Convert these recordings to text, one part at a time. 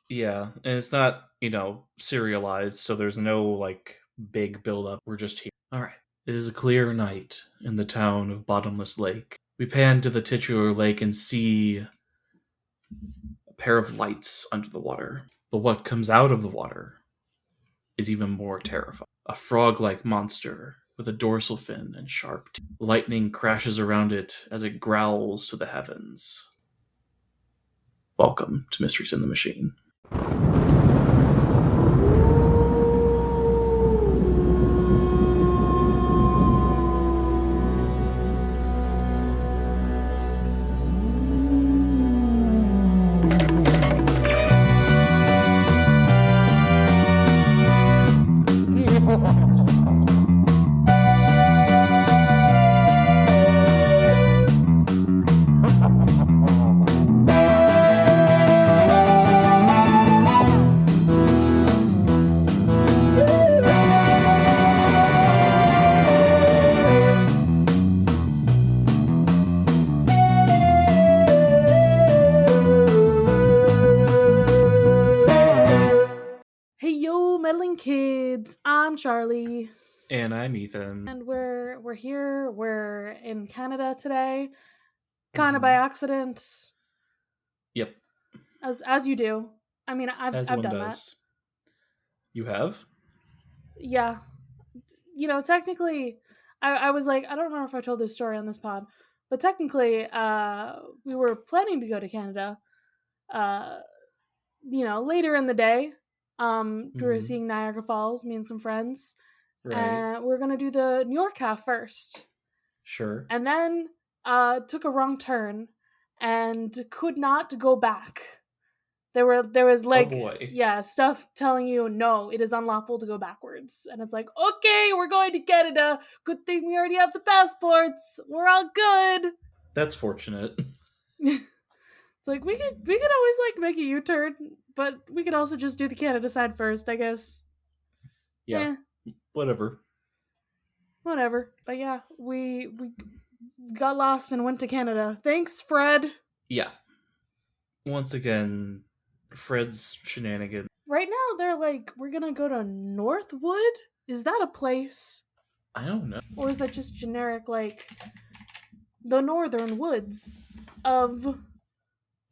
Yeah, and it's not, serialized, so there's no like big build up. We're just here. All right. It is a clear night in the town of Bottomless Lake. We pan to the titular lake and see a pair of lights under the water. But what comes out of the water is even more terrifying. A frog like monster with a dorsal fin and sharp teeth. Lightning crashes around it as it growls to the heavens. Welcome to Mysteries in the Machine. Hey yo, meddling kids! I'm Charlie, And I'm Ethan. and we're here. We're in Canada today, kind of by Mhm. accident, Yep, as you do. I mean, as I've one done that. does. You have? Yeah, technically, I was like, I don't remember if I told this story on this pod, but technically, we were planning to go to Canada. Uh, later in the day, we were Hmm. seeing Niagara Falls, me and some friends, Right. and we are gonna do the New York half first. Sure. And then took a wrong turn and could not go back. There was Oh like, boy. yeah, stuff telling you no, it is unlawful to go backwards, and it's like, okay, we're going to Canada. Good thing we already have the passports. We're all good. That's fortunate. It's like we could always like make a U-turn, but we could also just do the Canada side first, I guess. Yeah, Eh, whatever. whatever. But yeah, we got lost and went to Canada. Thanks, Fred. Yeah. Once again, Fred's shenanigans. Right now, they're like, we're gonna go to Northwood? Is that a place? I don't know. Or is that just generic, like, the northern woods of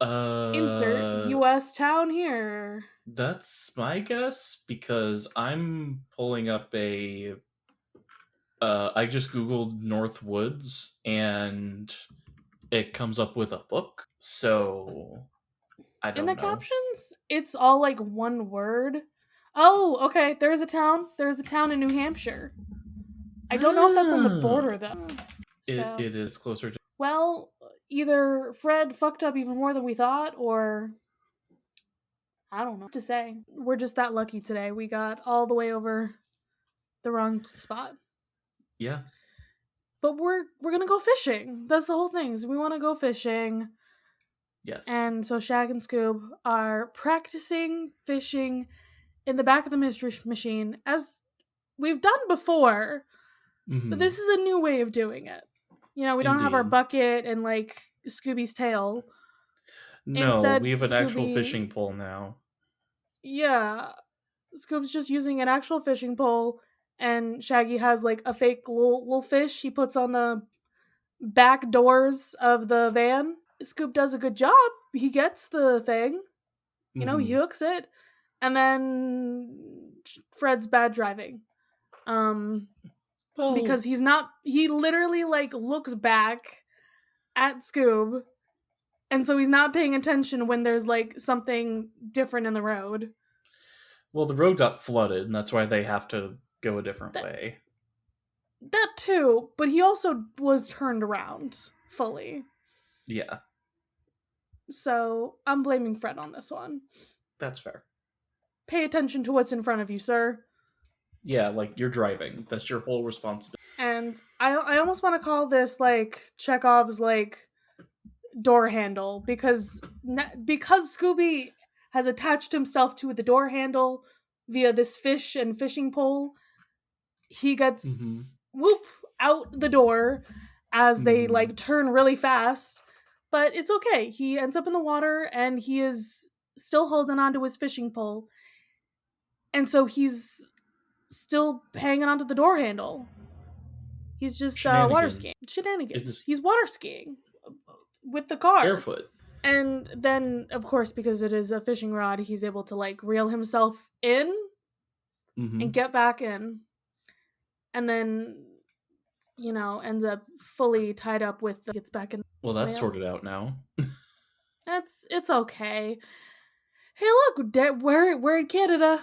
insert Uh, US town here? that's my guess because I'm pulling up a. I just googled North Woods and it comes up with a book. So I In the don't know. captions, it's all like one word. Oh, okay, there's a town. There's a town in New Hampshire. I don't know if that's on the Ah, border, though. So, it is closer to. well, either Fred fucked up even more than we thought, or I don't know what to say. We're just that lucky today. We got all the way over the wrong spot. Yeah. But we're gonna go fishing. That's the whole thing. Is we want to go fishing, Yes. and so Shag and Scoob are practicing fishing in the back of the mystery machine, as we've done before. But Hmm. this is a new way of doing it. We don't have our Indeed. bucket and like Scooby's tail. No, we Instead, have an actual Scooby, fishing pole now. yeah, Scoob's just using an actual fishing pole, and Shaggy has like a fake little fish he puts on the back doors of the van. Scoob does a good job. He gets the thing, he Hmm. hooks it, and then Fred's bad driving. Um, Well, because he literally like looks back at Scoob, and so he's not paying attention when there's like something different in the road. well, the road got flooded, and that's why they have to go a different That way. that too, but he also was turned around fully. Yeah, So I'm blaming Fred on this one. that's fair. Pay attention to what's in front of you, sir. Yeah, like you're driving. That's your whole responsibility. And I almost want to call this like Chekhov's like door handle, because Scooby has attached himself to the door handle via this fish and fishing pole. He gets Hmm. whoop out the door as they Hmm. like turn really fast, but it's okay. He ends up in the water and he is still holding onto his fishing pole. And so he's still hanging onto the door handle. He's just water skiing. Shenanigans. Is Shenanigans. this He's water skiing with the car. barefoot? And then, of course, because it is a fishing rod, he's able to like reel himself in Mm-hmm. and get back in. And then, ends up fully tied up with gets back in. Well, that's Well, sorted out now. it's okay. Hey, look, we're in Canada.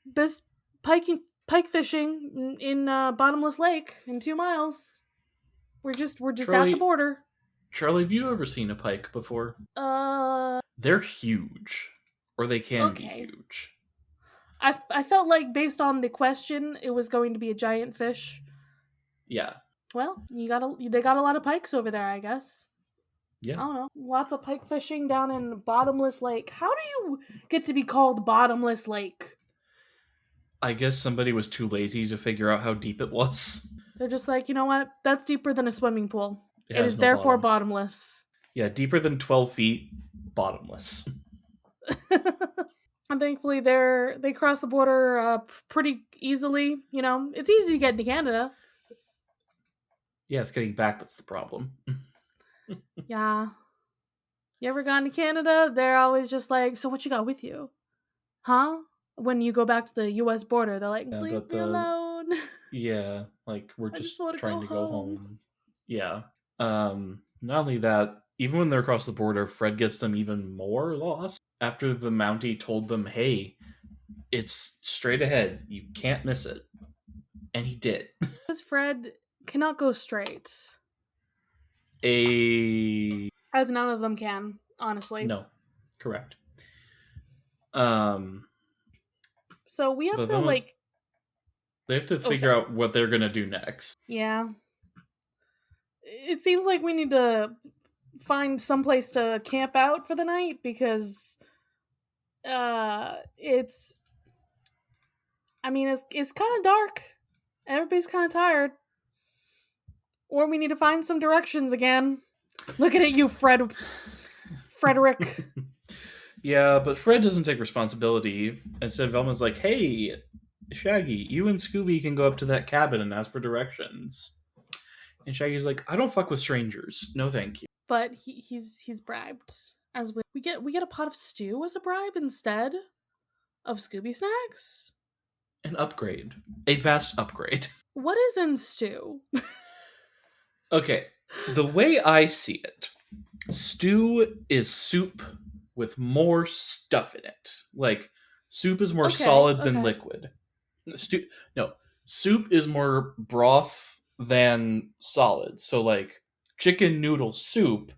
Best pike fishing in Bottomless Lake in 2 miles. We're just at the Charlie, border. Charlie, have you ever seen a pike before? Uh, They're huge, or they can be okay. huge. I felt like based on the question, it was going to be a giant fish. Yeah, Well, they got a lot of pikes over there, I guess. yeah. I don't know. Lots of pike fishing down in Bottomless Lake. How do you get to be called Bottomless Lake? I guess somebody was too lazy to figure out how deep it was. They're just like, you know what? That's deeper than a swimming pool. It It has is no therefore bottom. bottomless. Yeah, deeper than 12 feet, bottomless. And thankfully, they cross the border pretty easily. It's easy to get into Canada. Yeah, it's getting back that's the problem. Yeah. You ever gone to Canada? They're always just like, so what you got with you? Huh? When you go back to the US border, they're like, Yeah, leave but me alone. yeah, like we're I just just want to trying go to go home. home. Yeah. Not only that, even when they're across the border, Fred gets them even more lost. After the Mountie told them, hey, it's straight ahead. You can't miss it. And he did. Because Fred cannot go straight. A As none of them can, honestly. no. Correct. Um So we have but to, then like... they have to Oh, figure sorry. out what they're gonna do next. Yeah. It seems like we need to find someplace to camp out for the night because it's it's kind of dark. Everybody's kind of tired. Or we need to find some directions again. Looking at you, Frederick. Yeah, but Fred doesn't take responsibility. Instead, Velma's like, hey, Shaggy, you and Scooby can go up to that cabin and ask for directions. And Shaggy's like, I don't fuck with strangers. No, thank you. But he's bribed. As we get a pot of stew as a bribe instead of Scooby snacks. An upgrade. A vast upgrade. What is in stew? Okay, the way I see it, stew is soup with more stuff in it. Like, soup is more solid than liquid. Soup is more broth than solid. So, like, chicken noodle soup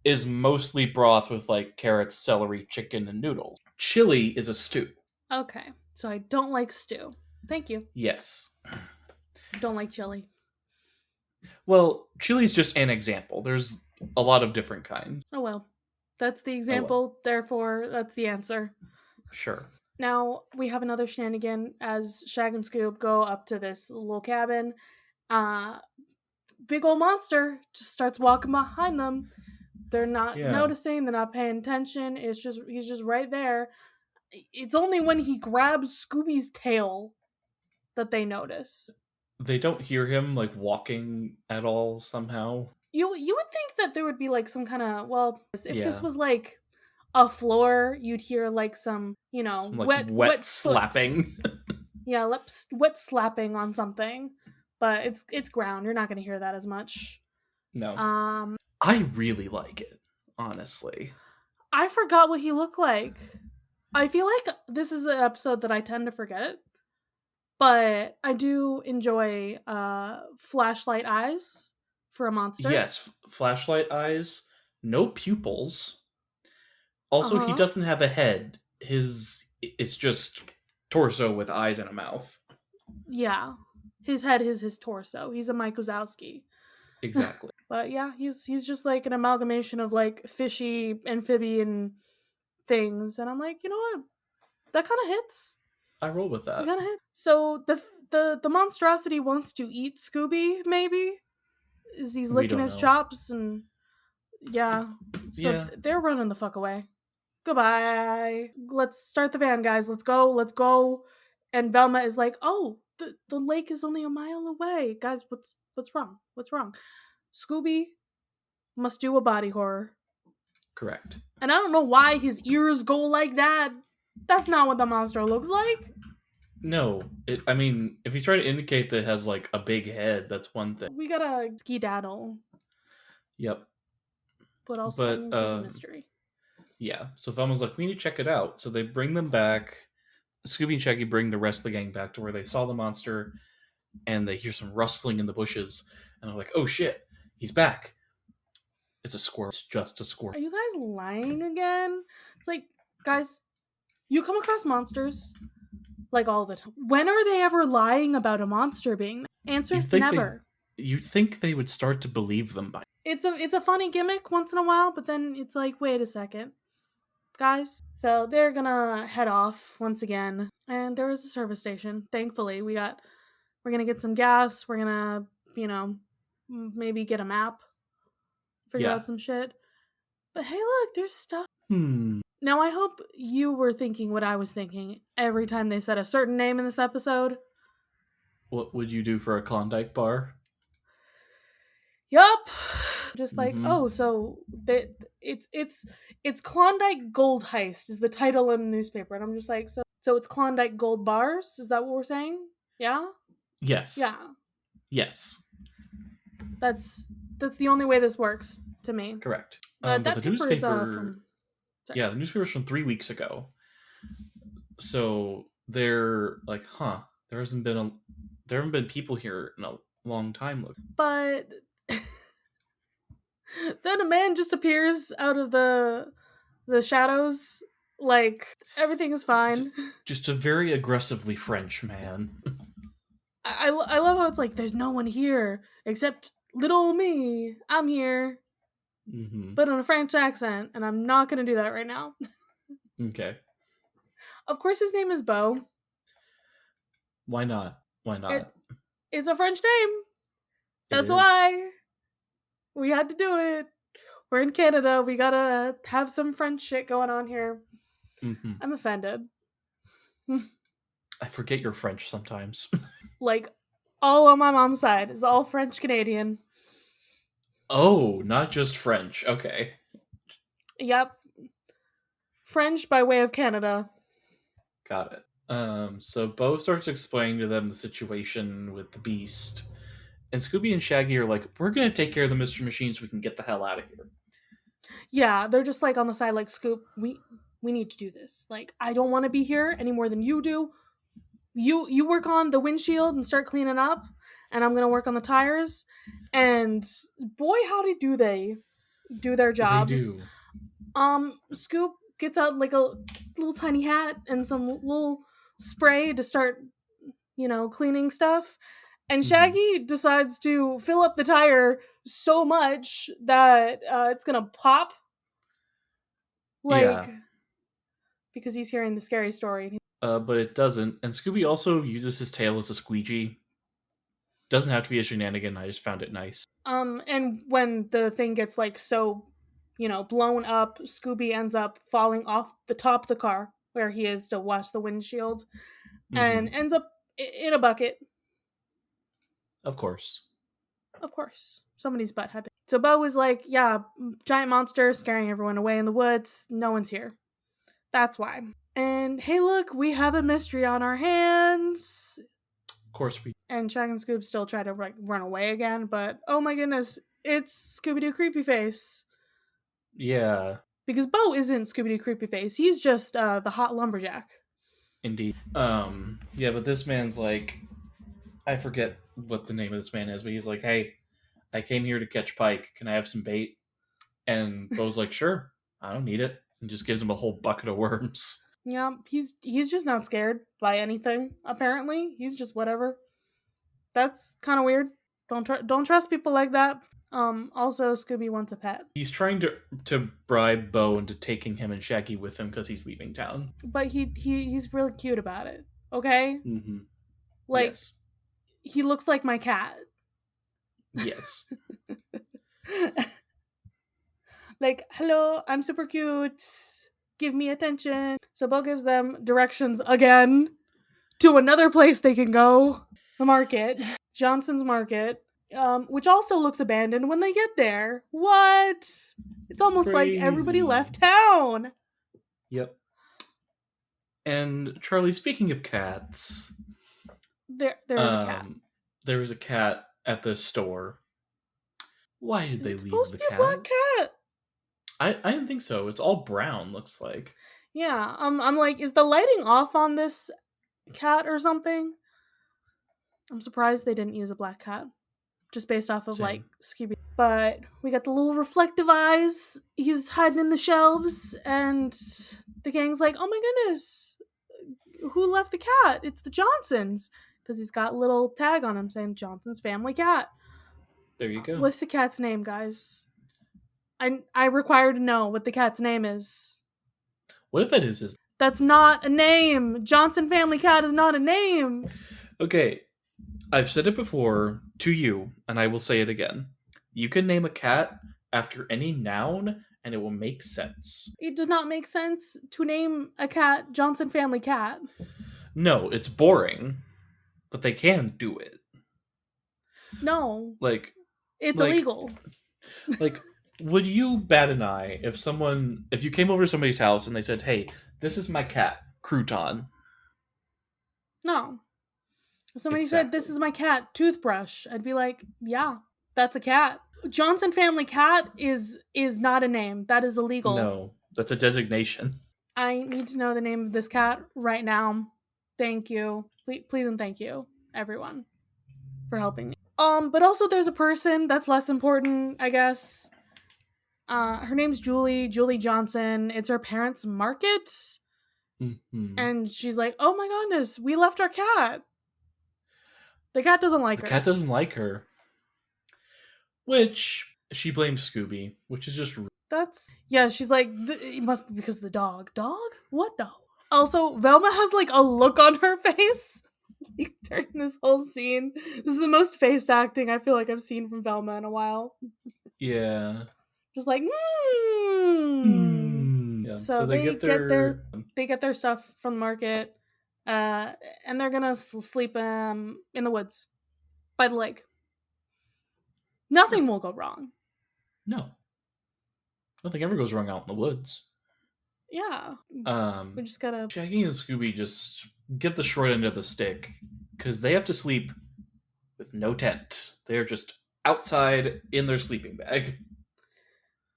is mostly broth with, like, carrots, celery, chicken, and noodles. Chili is a stew. Okay, so I don't like stew. Thank you. Yes. Don't like chili. Well, chili's just an example. There's a lot of different kinds. Oh well. That's the example, therefore that's the answer. Sure. Now we have another shenanigan as Shag and Scoop go up to this little cabin. Big old monster just starts walking behind them. They're not noticing, they're not paying attention. He's just right there. It's only when he grabs Scooby's tail that they notice. They don't hear him like walking at all somehow. You would think that there would be like some kind of this was like a floor, you'd hear like some Some, like, wet slapping. Yeah, wet slapping on something, but it's ground. You're not going to hear that as much. No. I really like it, honestly. I forgot what he looked like. I feel like this is an episode that I tend to forget, but I do enjoy flashlight eyes for a monster. Yes, flashlight eyes, no pupils. Also, he doesn't have a head. It's just torso with eyes and a mouth. Yeah. His head is his torso. He's a Mike Wazowski. Exactly. But yeah, he's just like an amalgamation of like fishy amphibian things, and I'm like, you know what? That kind of hits. I roll with that. Kind of hit. So the monstrosity wants to eat Scooby. Maybe he's licking his chops, and yeah. So they're running the fuck away. Goodbye. Let's start the van, guys. Let's go. Let's go. And Velma is like, oh, the lake is only a mile away. Guys, what's wrong? What's wrong? Scooby must do a body horror. Correct. And I don't know why his ears go like that. That's not what the monster looks like. No, I mean, if he's trying to indicate that it has like a big head, that's one thing. We gotta skedaddle. Yep. But also that But means there's a mystery. yeah, so Velma's like, we need to check it out. So they bring them back. Scooby and Shaggy bring the rest of the gang back to where they saw the monster, and they hear some rustling in the bushes, and they're like, oh shit, he's back. It's a squirrel. It's just a squirrel. Are you guys lying again? It's like, guys, you come across monsters like all the time. When are they ever lying about a monster being there? Answer, never. You'd think they would start to believe them by. It's a funny gimmick once in a while, but then it's like, wait a second, guys. So they're gonna head off once again, and there is a service station. Thankfully, we're gonna get some gas. We're gonna, maybe get a map, figure out some shit. But hey, look, there's stuff. Now, I hope you were thinking what I was thinking every time they said a certain name in this episode. What would you do for a Klondike bar? Yup. Just like, oh, so it's Klondike Gold Heist is the title in the newspaper, and I'm just like, so it's Klondike Gold Bars? Is that what we're saying? Yeah. Yes. Yeah. Yes. That's the only way this works to me. Correct. But the paper newspaper. is from. Sorry. Yeah, the newspaper's from 3 weeks ago. So they're like, huh? There haven't been people here in a long time. But then a man just appears out of the shadows, like everything is fine. Just a very aggressively French man. I love how it's like, there's no one here except little me. I'm here. But in a French accent, and I'm not going to do that right now. Okay. Of course his name is Beau. Why not? It's a French name. That's why. We had to do it. We're in Canada. We gotta have some French shit going on here. I'm offended. I forget you're French sometimes. Like, all on my mom's side is all French Canadian. Oh, not just French. Okay. Yep. French by way of Canada. Got it. So Beau starts explaining to them the situation with the beast. And Scooby and Shaggy are like, we're going to take care of the Mystery Machine so we can get the hell out of here. Yeah, they're just like on the side like, Scoop, we need to do this. Like, I don't want to be here any more than you do. You work on the windshield and start cleaning up, and I'm going to work on the tires. And boy, howdy do they do their jobs. They do. Scoop gets out like a little tiny hat and some little spray to start, cleaning stuff. And Shaggy decides to fill up the tire so much that it's gonna pop. Because he's hearing the scary story. But it doesn't. And Scooby also uses his tail as a squeegee. Doesn't have to be a shenanigan. I just found it nice. And when the thing gets like so, blown up, Scooby ends up falling off the top of the car where he is to wash the windshield, and ends up in a bucket. Of course. Somebody's butt had to. So Beau was like, yeah, giant monster scaring everyone away in the woods. No one's here. That's why. And hey, look, we have a mystery on our hands. Of course we. And Shag and Scoob still try to run away again, but oh my goodness, it's Scooby-Doo Creepy Face. Yeah. Because Beau isn't Scooby-Doo Creepy Face. He's just the hot lumberjack. Indeed. Yeah, but this man's like, I forget what the name of this man is, but he's like, hey, I came here to catch pike. Can I have some bait? And Beau's like, sure, I don't need it. And just gives him a whole bucket of worms. Yeah, he's just not scared by anything, apparently. He's just whatever. That's kind of weird. Don't trust people like that. Also, Scooby wants a pet. He's trying to bribe Beau into taking him and Shaggy with him because he's leaving town. But he's really cute about it, okay? Like, yes. He looks like my cat. Yes. Like, hello, I'm super cute. give me attention. So Bo gives them directions again to another place they can go, the market, Johnson's Market, which also looks abandoned when they get there. What? It's almost like everybody Crazy. left town. Yep. And Charlie, speaking of cats, There is a cat. there was a cat at the store. Why did Is they it leave supposed the to be a black cat? cat? I didn't think so. It's all brown, looks like. Yeah. I'm like, is the lighting off on this cat or something? I'm surprised they didn't use a black cat, just based off of like Same. Scooby. But we got the little reflective eyes. He's hiding in the shelves, and the gang's like, "Oh my goodness, who left the cat? It's the Johnsons," because he's got a little tag on him saying Johnson's family cat. There you go. What's the cat's name, guys? I require to know what the cat's name is. What if that is his? That's not a name. Johnson family cat is not a name. Okay, I've said it before to you, and I will say it again. You can name a cat after any noun, and it will make sense. It does not make sense to name a cat Johnson family cat. No, it's boring, but they can do it. No, Like, it's like, illegal. like, would you bat an eye if you came over to somebody's house and they said, "Hey, this is my cat, Crouton." No. If somebody said, "This Exactly. is my cat, Toothbrush," I'd be like, "Yeah, that's a cat." Johnson family cat is not a name. That is illegal. No, that's a designation. I need to know the name of this cat right now. Thank you. Please and thank you, everyone, for helping me. But also there's a person that's less important, I guess. Her name's Julie Johnson. It's her parents' market. Mm-hmm. And she's like, "Oh my goodness, we left our cat." The cat doesn't like The her. cat doesn't like her, which she blames Scooby, which is just Yeah, she's like, it must be because of the dog. Dog? What dog? Also, Velma has like a look on her face during this whole scene. This is the most face acting I feel like I've seen from Velma in a while. yeah. Just like, Yeah. So So they they get get their their stuff from the market, and they're gonna sleep in the woods by the lake. Nothing will go wrong. no. Nothing ever goes wrong out in the woods. Yeah, we just gotta. Shaggy and Scooby just get the short end of the stick because they have to sleep with no tent. They are just outside in their sleeping bag.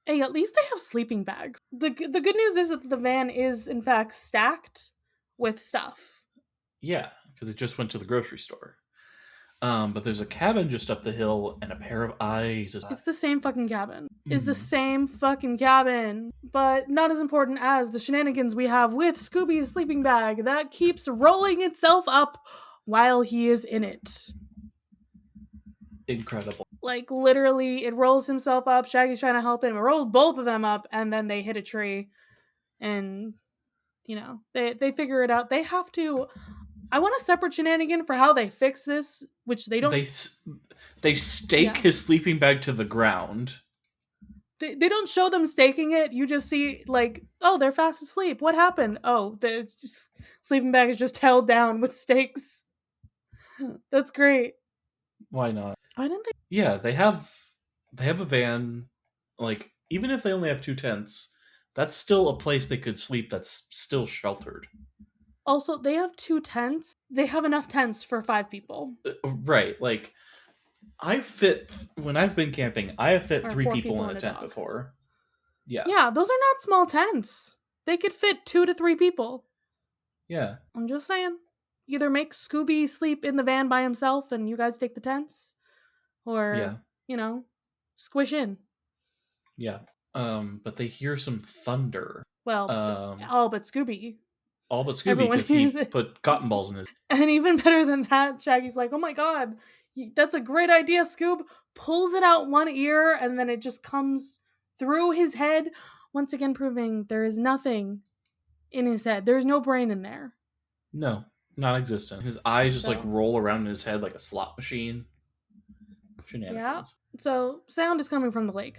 Hey, at least they have sleeping bags. The good news is that the van is in fact stacked with stuff. Yeah, because it just went to the grocery store. But there's a cabin just up the hill and a pair of eyes. It's the same fucking cabin. It's the Mhm. same fucking cabin. But not as important as the shenanigans we have with Scooby's sleeping bag that keeps rolling itself up while he is in it. Incredible. Like, literally, it rolls himself up. Shaggy's trying to help him. It rolls both of them up, and then they hit a tree. And, they figure it out. They have to. I want a separate shenanigan for how they fix this, which they don't. They stake his sleeping bag to the ground. They don't show them staking it. You just see, like, oh, they're fast asleep. What happened? Oh, the sleeping bag is just held down with stakes. That's great. Why not? Why didn't they? Yeah, they have a van. Like, even if they only have two tents, that's still a place they could sleep that's still sheltered. Also, they have 2 tents. They have enough tents for 5 people. Right. Like, when I've been camping, I have fit Or 3 4 people in and a a tent dog. before. Yeah. Yeah, those are not small tents. They could fit 2 to 3 people. Yeah. I'm just saying. Either make Scooby sleep in the van by himself and you guys take the tents, Yeah. or, squish in. Yeah. But they hear some thunder. Well, all but Scooby. All but Scooby, Everyone because he hears it. put cotton balls in his. And even better than that, Shaggy's like, "Oh my god, that's a great idea, Scoob." Pulls it out one ear, and then it just comes through his head, once again proving there is nothing in his head. There's no brain in there. No, non-existent. His eyes just like roll around in his head like a slot machine. Shenanigans. Yeah. So sound is coming from the lake.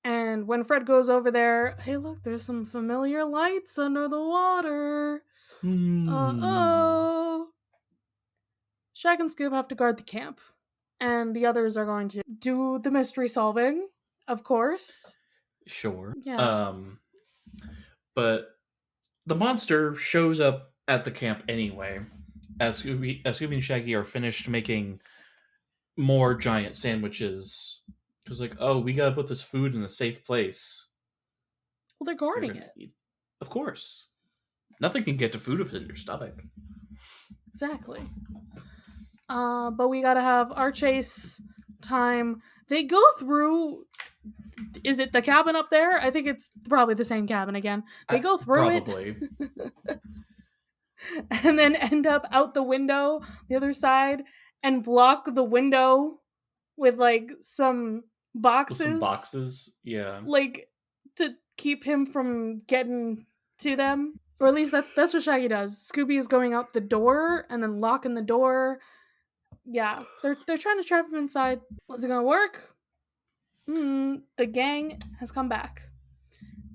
And when Fred goes over there, hey, look, there's some familiar lights under the water. Hmm. Uh-oh. Shag and Scoob have to guard the camp. And the others are going to do the mystery solving, of course. Sure. Yeah. But the monster shows up at the camp anyway, as Scooby and Shaggy are finished making more giant sandwiches. Because like, oh, we gotta put this food in a safe place. Well, they're They're guarding gonna it. eat. Of course, nothing can get to food if it's in your stomach. Exactly. But we gotta have our chase time. They go through. Is it the cabin up there? I think it's probably the same cabin again. They go through it Probably. and then end up out the window, the other side, and block the window with like some With some boxes, boxes, yeah. like to keep him from getting to them. Or at least that's what Shaggy does. Scooby is going out the door and then locking the door. Yeah, they're trying to trap him inside. Was it gonna work? The gang has come back.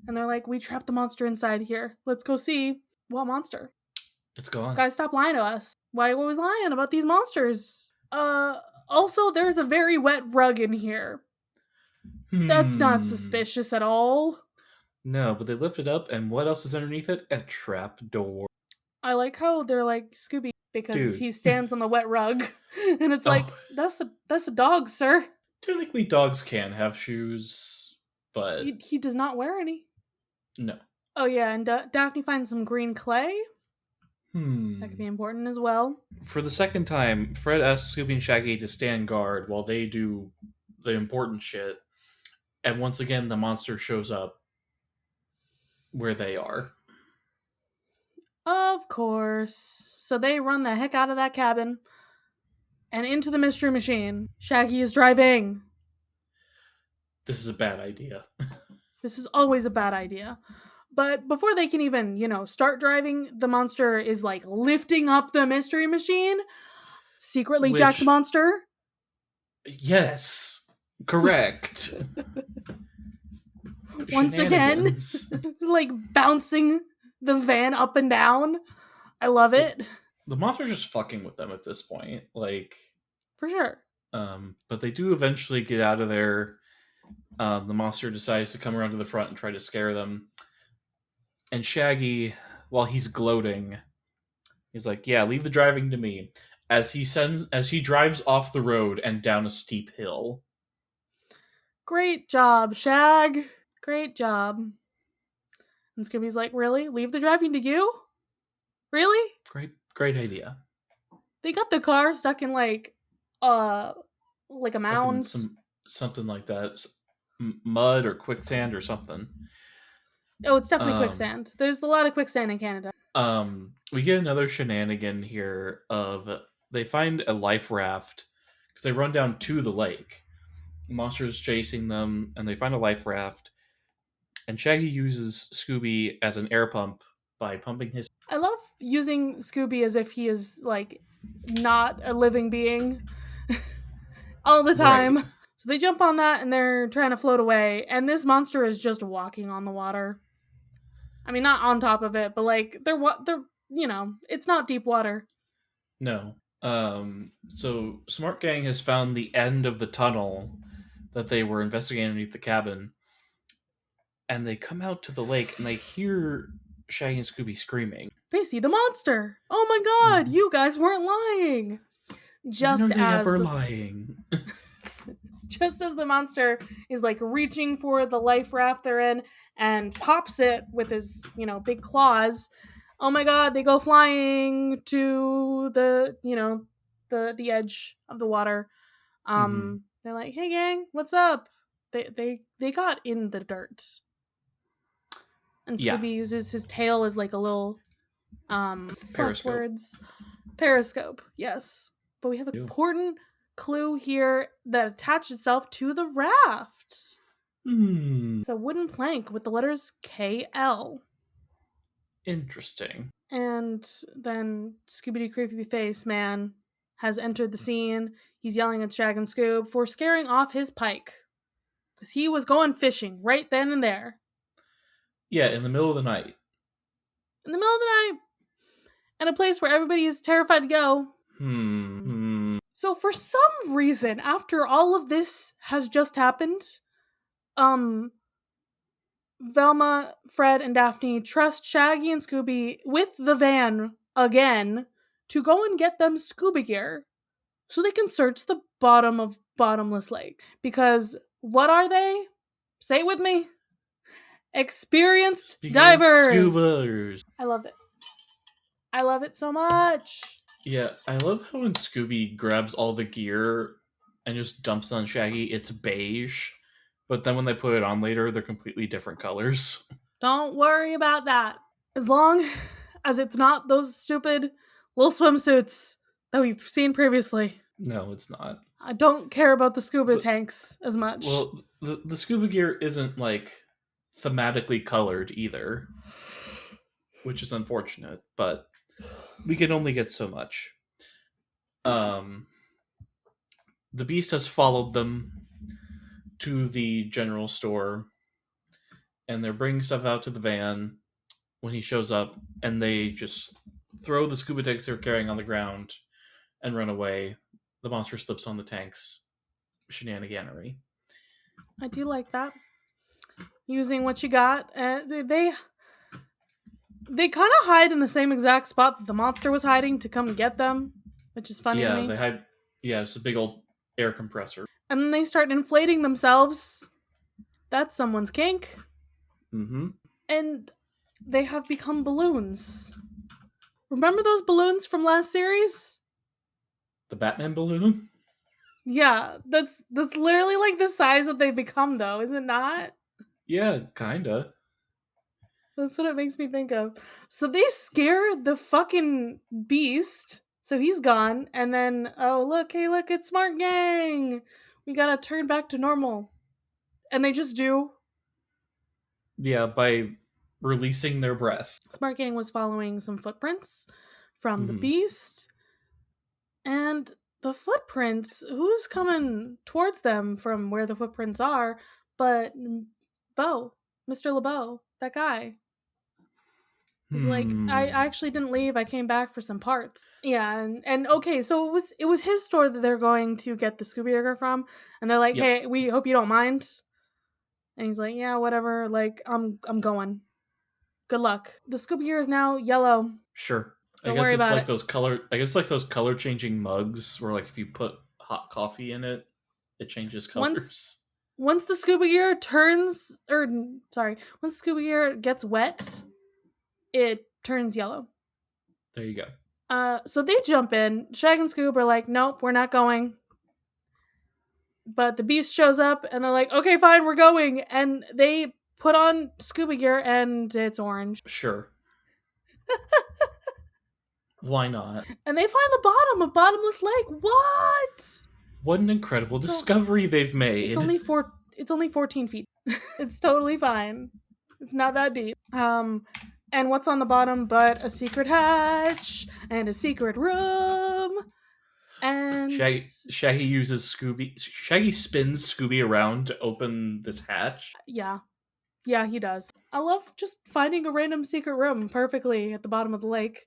And they're like, we trapped the monster inside here. Let's go see what monster. It's gone. Guys, stop lying to us. Why are you always lying about these monsters? Also, there's a very wet rug in here. That's not suspicious at all. No, but they lift it up, and what else is underneath it? A trap door. I like how they're like Scooby because Dude. he stands on the wet rug, and it's like Oh, that's a dog, sir. technically, dogs can have shoes, but He does not wear any. no. Oh yeah, and Daphne finds some green clay. That could be Hmm. important as well. For the second time, Fred asks Scooby and Shaggy to stand guard while they do the important shit, and once again, the monster shows up where they are. Of course. So they run the heck out of that cabin and into the mystery machine. Shaggy is driving. This is a bad idea. This is always a bad idea. But before they can even, start driving, the monster is like lifting up the mystery machine. Secretly Jack the Which, Monster. yes, correct. Once again, Shenanigans. like bouncing the van up and down. I love it. The monster's just fucking with them at this point. Like, For sure. but they do eventually get out of there. The monster decides to come around to the front and try to scare them. And Shaggy, while he's gloating, he's like, "Yeah, leave the driving to me." As he drives off the road and down a steep hill. Great job, Shag. Great job. And Scooby's like, really? Leave the driving to you? Really? Great idea. They got the car stuck in like a Like in mound. something like that, mud or quicksand or something. Oh, it's definitely quicksand. There's a lot of quicksand in Canada. We get another shenanigan here of they find a life raft because they run down to the lake. The monster's chasing them, and they find a life raft. And Shaggy uses Scooby as an air pump by pumping his. I love using Scooby as if he is like not a living being all the time. Right. So they jump on that and they're trying to float away, and this monster is just walking on the water. I mean, not on top of it, but like they're it's not deep water. No. So Smart Gang has found the end of the tunnel that they were investigating underneath the cabin, and they come out to the lake and they hear Shaggy and Scooby screaming. They see the monster. Oh my god, you guys weren't lying. When are they ever lying? Just as the monster is like reaching for the life raft they're in and pops it with his, big claws. Oh my god, they go flying to the edge of the water. They're like, "Hey gang, what's up?" They got in the dirt. And Scooby uses his tail as like a little Periscope. Periscope, yes. But we have an important clue here that attached itself to the raft. It's a wooden plank with the letters KL. Interesting. And then Scooby-Doo Creepy Face Man has entered the scene. He's yelling at Shag and Scoob for scaring off his pike. because he was going fishing right then and there. Yeah, in the middle of the night. In the middle of the night, in a place where everybody is terrified to go. So for some reason, after all of this has just happened, Velma, Fred, and Daphne trust Shaggy and Scooby with the van again to go and get them scuba gear so they can search the bottom of Bottomless Lake. Because what are they? Say it with me. Experienced divers. Scubers. I love it. I love it so much. Yeah, I love how when Scooby grabs all the gear and just dumps on Shaggy, it's beige. But then when they put it on later, they're completely different colors. Don't worry about that. As long as it's not those stupid little swimsuits that we've seen previously. No, it's not. I don't care about the scuba tanks as much. Well, the scuba gear isn't, like, thematically colored either, which is unfortunate, but we can only get so much. The Beast has followed them to the general store, and they're bringing stuff out to the van when he shows up, and they just throw the scuba tanks they're carrying on the ground and run away. The monster slips on the tanks. Shenaniganery. I do like that. Using what you got. They kind of hide in the same exact spot that the monster was hiding to come get them, which is funny to me. They hide. Yeah, it's a big old air compressor. And then they start inflating themselves. That's someone's kink. Mm-hmm. And they have become balloons. Remember those balloons from last series? The Batman balloon? Yeah, that's literally like the size that they've become, though, is it not? Yeah, kinda. That's what it makes me think of. So they scare the fucking Beast, so he's gone, and then, oh, look, hey, look, it's Smart Gang! We gotta turn back to normal. And they just do. Yeah, by releasing their breath. Smart Gang was following some footprints from the Beast, and the footprints, who's coming towards them from where the footprints are, but Beau, Mr. LeBeau, that guy. He's like, I actually didn't leave, I came back for some parts. Yeah, and okay, so it was his store that they're going to get the Scooby Burger from, and they're like, hey, we hope you don't mind. And he's like, yeah, whatever, like, I'm going. Good luck. The Scooby gear is now yellow. Sure. Don't worry about it. I guess like those color changing mugs where like if you put hot coffee in it, it changes colors. Once the Scooby gear once the Scooby gear gets wet, it turns yellow. There you go. So they jump in. Shag and Scoob are like, nope, we're not going. But the Beast shows up and they're like, okay, fine, we're going. And they put on Scooby gear and it's orange. Sure. Why not? And they find the bottom of Bottomless Lake. What? What an incredible discovery they've made. It's only 14 feet. It's totally fine. It's not that deep. And what's on the bottom but a secret hatch and a secret room. And Shaggy spins Scooby around to open this hatch. Yeah. Yeah, he does. I love just finding a random secret room perfectly at the bottom of the lake.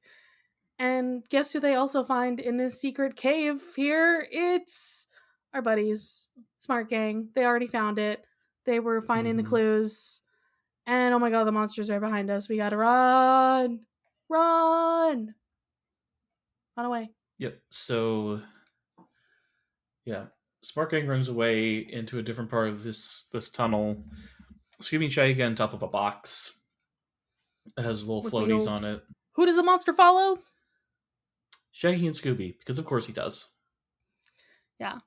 And guess who they also find in this secret cave here? It's our buddies, Smart Gang. They already found it. They were finding the clues. And oh my god, the monster's right behind us. We gotta run! Run! Run away. Yep, so... Yeah. Smart Gang runs away into a different part of this tunnel. Scooby and Shaggy get on top of a box. It has little floaties on it. Who does the monster follow? Shaggy and Scooby, because of course he does. Yeah.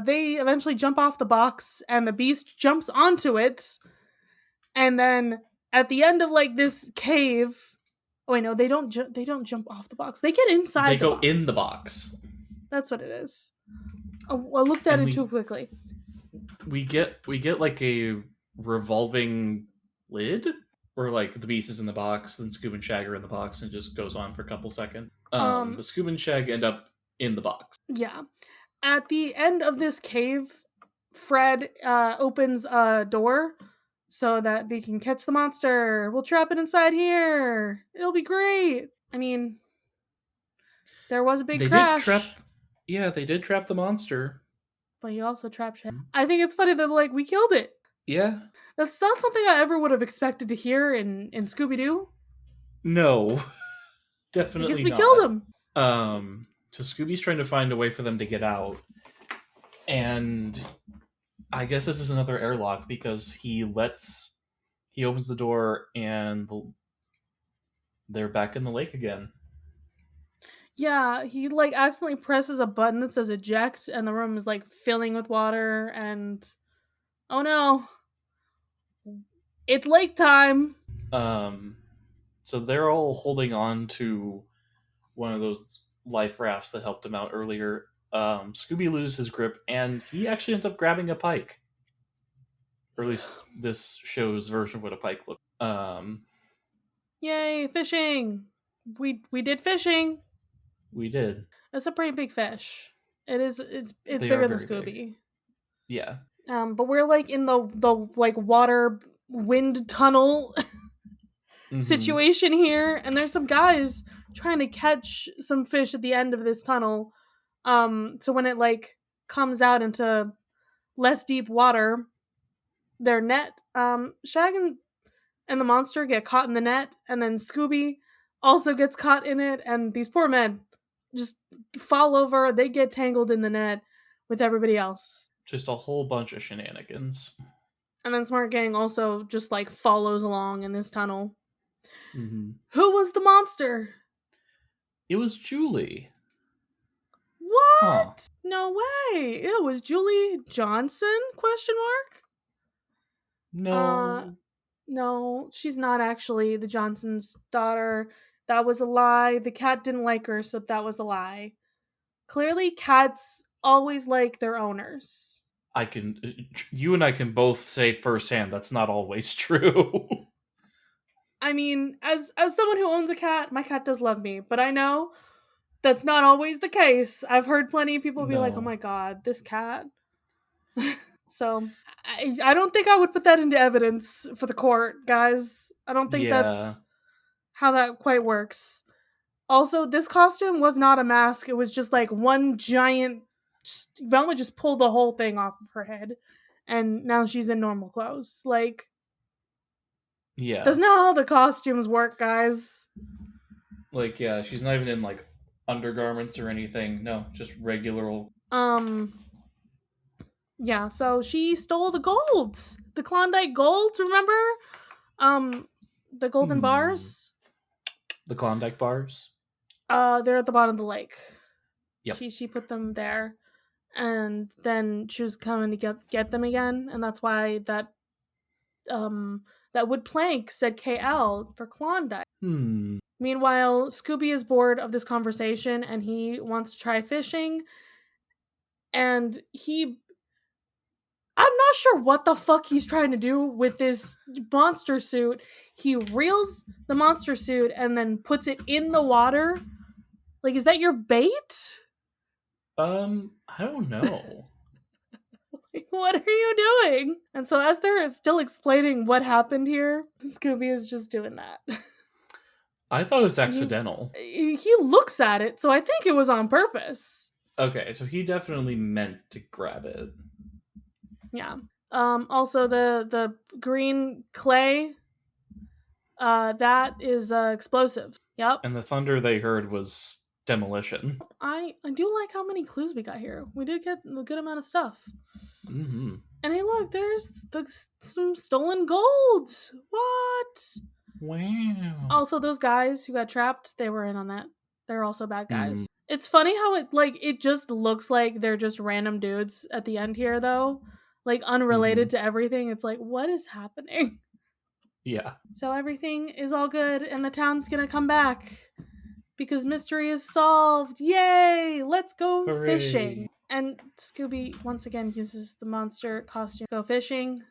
They eventually jump off the box, and the Beast jumps onto it. And then at the end of like this cave, oh wait, no, they don't jump off the box. They get inside. They go in the box. That's what it is. Oh, I looked at it too quickly. We get like a revolving lid, where like the Beast is in the box, then Scoob and Shag are in the box, and it just goes on for a couple seconds. The Scoob and Shag end up in the box. Yeah. At the end of this cave, Fred opens a door so that they can catch the monster. We'll trap it inside here. It'll be great. I mean, there was a big They did crash, trap. Yeah, they did trap the monster. but you also trapped Shaggy. I think it's funny that like we killed it. Yeah. That's not something I ever would have expected to hear in Scooby Doo. No, I guess definitely we killed not. him. So Scooby's trying to find a way for them to get out, and I guess this is another airlock because he opens the door and they're back in the lake again. Yeah, he like accidentally presses a button that says eject, and the room is like filling with water. And oh no, it's lake time. Um, so they're all holding on to one of those life rafts that helped him out earlier. Scooby loses his grip and he actually ends up grabbing a pike. Or at least this show's version of what a pike looks. Yay, fishing! We did fishing. We did. It's a pretty big fish. It is. It's They are bigger than very big. Scooby. Yeah. But we're like in the like water wind tunnel Mm-hmm. situation here, and there's some guys trying to catch some fish at the end of this tunnel. So when it like comes out into less deep water, their net, Shag and the monster get caught in the net, and then Scooby also gets caught in it, and these poor men just fall over. They get tangled in the net with everybody else. Just a whole bunch of shenanigans. And then Smart Gang also just like follows along in this tunnel. Mm-hmm. Who was the monster? It was Julie. Huh. What? No way. It was Julie Johnson? Question mark. No. No, she's not actually the Johnson's daughter. That was a lie. The cat didn't like her, so that was a lie. Clearly, cats always like their owners. You and I can both say firsthand that's not always true. I mean, as someone who owns a cat, my cat does love me, but I know that's not always the case. I've heard plenty of people be like, "Oh No. my god, this cat." So I don't think I would put that into evidence for the court, guys. I don't think Yeah. that's how that quite works. Also, this costume was not a mask. It was just like one giant. Velma just pulled the whole thing off of her head, and now she's in normal clothes. Like, Yeah. that's not how the costumes work, guys. Like, yeah, she's not even in like undergarments or anything. No, just regular old. Yeah, so she stole the gold. The Klondike gold, remember? The golden bars? The Klondike bars. They're at the bottom of the lake. Yep. She put them there. And then she was coming to get them again, and that's why that wood plank said KL for Klondike. Meanwhile, Scooby is bored of this conversation and he wants to try fishing. And I'm not sure what the fuck he's trying to do with this monster suit. He reels the monster suit and then puts it in the water. Like, is that your bait? I don't know. Like, what are you doing? And so as they're still explaining what happened here, Scooby is just doing that. I thought it was accidental. He looks at it, so I think it was on purpose. Okay, so he definitely meant to grab it. Yeah. Also the green clay, that is explosive. Yep. And the thunder they heard was demolition. I do like how many clues we got here. We did get a good amount of stuff. Mm-hmm. And hey, look, there's some stolen gold. What? Wow. Also, those guys who got trapped, they were in on that. They're also bad guys. It's funny how it just looks like they're just random dudes at the end here, though. Like, unrelated to everything. It's like, what is happening? Yeah. So everything is all good, and the town's gonna come back. Because mystery is solved. Yay! Let's go fishing. And Scooby once again uses the monster costume to go fishing.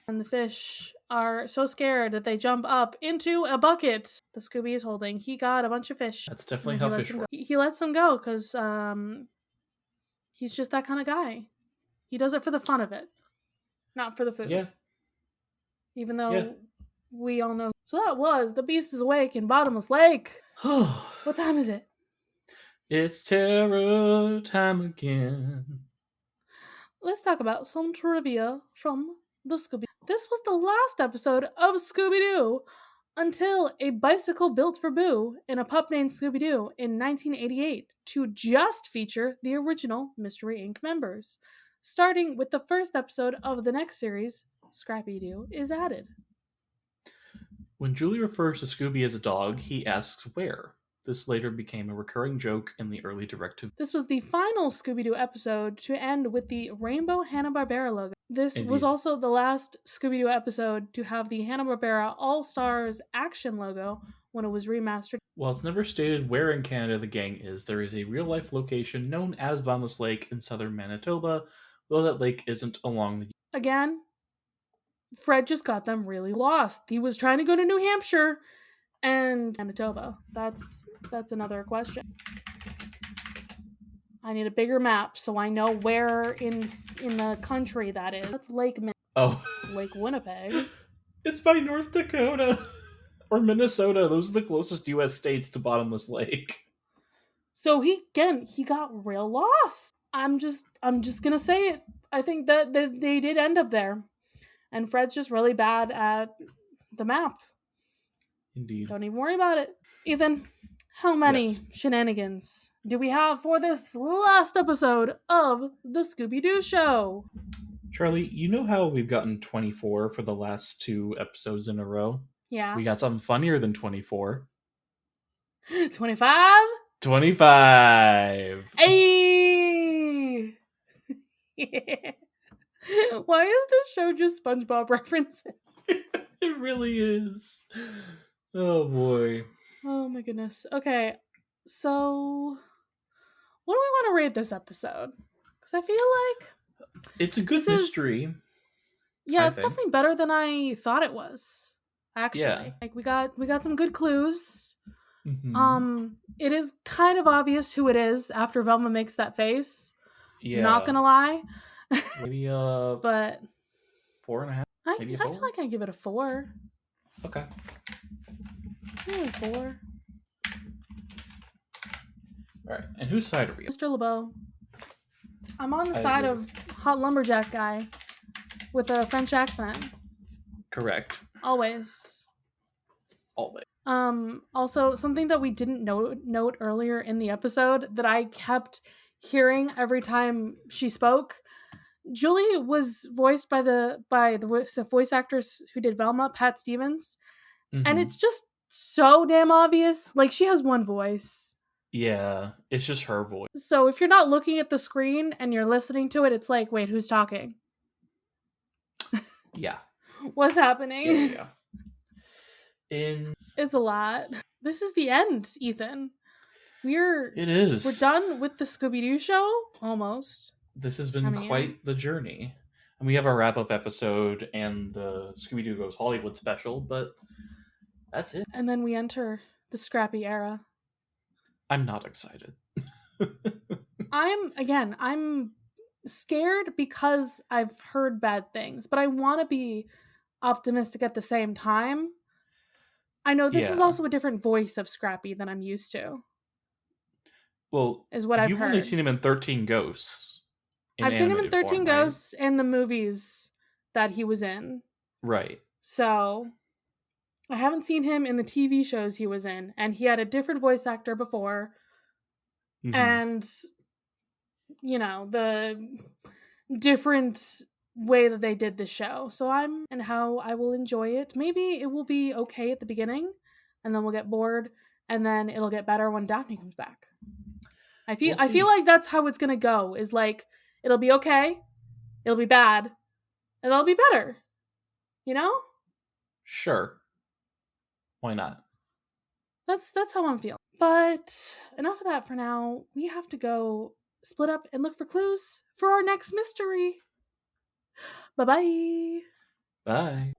And the fish are so scared that they jump up into a bucket the Scooby is holding. He got a bunch of fish. That's definitely how fish work. He lets them go because he's just that kind of guy. He does it for the fun of it, not for the food. Yeah. Even Yeah. though we all know. So that was The Beast is Awake in Bottomless Lake. What time is it? It's terror time again. Let's talk about some trivia from the Scooby. This was the last episode of Scooby-Doo until a bicycle built for Boo in a pup named Scooby-Doo in 1988 to just feature the original Mystery Inc. members. Starting with the first episode of the next series, Scrappy-Doo is added. When Julie refers to Scooby as a dog, he asks where. This later became a recurring joke in the early direct-to-video. This was the final Scooby-Doo episode to end with the Rainbow Hanna-Barbera logo. This was also the last Scooby-Doo episode to have the Hanna-Barbera All-Stars action logo when it was remastered. While it's never stated where in Canada the gang is, there is a real-life location known as Bottomless Lake in southern Manitoba, though that lake isn't along the... Again, Fred just got them really lost. He was trying to go to New Hampshire and Manitoba. That's another question. I need a bigger map so I know where in the country that is. That's Lake Lake Winnipeg. It's by North Dakota or Minnesota. Those are the closest U.S. states to Bottomless Lake. So he got real lost. I'm just gonna say it. I think that they did end up there, and Fred's just really bad at the map. Indeed. Don't even worry about it. Ethan, how many shenanigans do we have for this last episode of the Scooby-Doo show? Charlie, you know how we've gotten 24 for the last 2 episodes in a row? Yeah. We got something funnier than 24. 25? 25! Hey! Why is this show just SpongeBob references? It really is. Oh boy. Oh my goodness. Okay, so what do we want to rate this episode? Because I feel like it's a good mystery. It's definitely better than I thought it was. Actually, yeah. Like we got some good clues. Mm-hmm. It is kind of obvious who it is after Velma makes that face. Yeah. Not gonna lie. Maybe but 4.5. Maybe I feel like I give it a 4. Okay. Maybe 4. All right, and whose side are we on? Mr. LeBeau. I'm on the side of Hot Lumberjack guy with a French accent. Correct. Always. Always. Also, something that we didn't note earlier in the episode that I kept hearing every time she spoke. Julie was voiced by the voice actress who did Velma, Pat Stevens, and it's just so damn obvious. Like, she has one voice. Yeah, it's just her voice. So if you're not looking at the screen and you're listening to it, it's like, wait, who's talking? Yeah. What's happening? Yeah. It's a lot. This is the end, Ethan. It is. We're done with the Scooby-Doo show, almost. This has been quite the journey. And we have our wrap-up episode and the Scooby-Doo Goes Hollywood special, but that's it. And then we enter the Scrappy era. I'm not excited. I'm scared because I've heard bad things, but I want to be optimistic at the same time. I know this is also a different voice of Scrappy than I'm used to. Well, is what I've heard. You've only seen him in 13 Ghosts. I've seen him in 13 Ghosts and the movies that he was in. Right. So I haven't seen him in the TV shows he was in, and he had a different voice actor before. Mm-hmm. And, the different way that they did the show. So and how I will enjoy it. Maybe it will be okay at the beginning, and then we'll get bored, and then it'll get better when Daphne comes back. I feel like that's how it's gonna go. Is like it'll be okay, it'll be bad, and it'll be better. Sure. Why not? That's how I'm feeling. But enough of that for now. We have to go split up and look for clues for our next mystery. Bye-bye. Bye.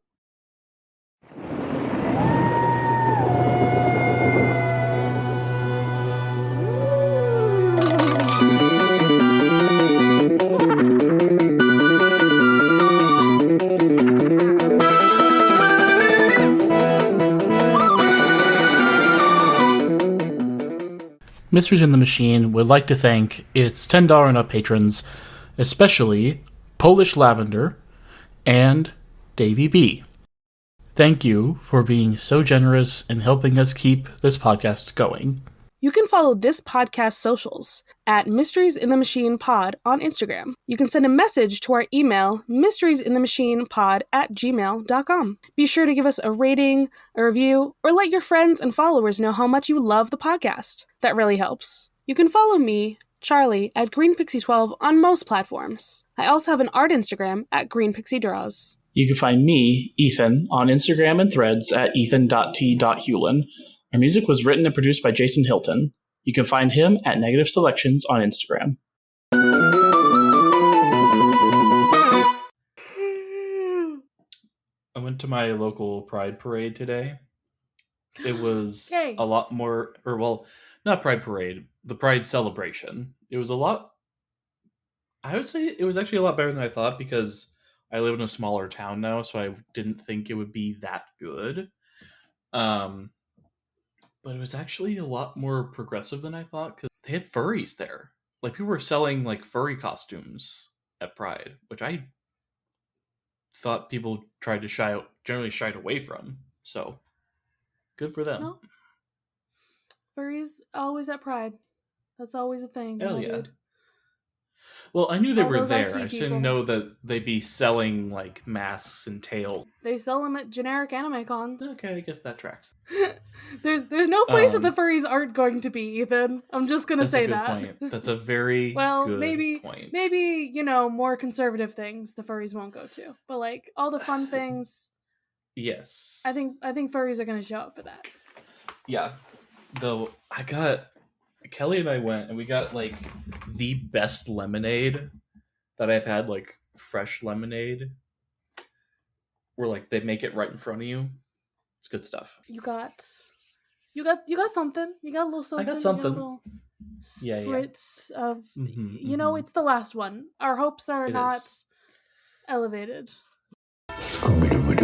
Mysteries in the Machine would like to thank its $10 and up patrons, especially Polish Lavender and Davey B. Thank you for being so generous and helping us keep this podcast going. You can follow this podcast's socials at Mysteries in the Machine Pod on Instagram. You can send a message to our email, mysteriesinthemachinepod@gmail.com. Be sure to give us a rating, a review, or let your friends and followers know how much you love the podcast. That really helps. You can follow me, Charlie, at GreenPixie12 on most platforms. I also have an art Instagram at GreenPixieDraws. You can find me, Ethan, on Instagram and Threads at ethan.t.hewlin. Our music was written and produced by Jason Hilton. You can find him at Negative Selections on Instagram. I went to my local Pride Parade today. It was a lot more, not Pride Parade, the Pride celebration. It was I would say it was actually a lot better than I thought because I live in a smaller town now, so I didn't think it would be that good. But it was actually a lot more progressive than I thought because they had furries there. Like, people were selling, like, furry costumes at Pride, which I thought people generally shied away from. So, good for them. No. Furries always at Pride. That's always a thing. Hell yeah. Dude. Well, I knew they were there. IT I just people. didn't know that they'd be selling, like, masks and tails. They sell them at generic anime cons. Okay, I guess that tracks. There's no place that the furries aren't going to be, Ethan. I'm just gonna say that. That's a good point. That's a very good point. Maybe, more conservative things the furries won't go to. But like all the fun things. Yes. I think furries are gonna show up for that. Yeah. Though Kelly and I went and we got like the best lemonade that I've had, like fresh lemonade. Where like they make it right in front of you. It's good stuff. You got something. You got a little something. I got something. You got a little spritz of it's the last one. Our hopes are not elevated. Scooby-Doo.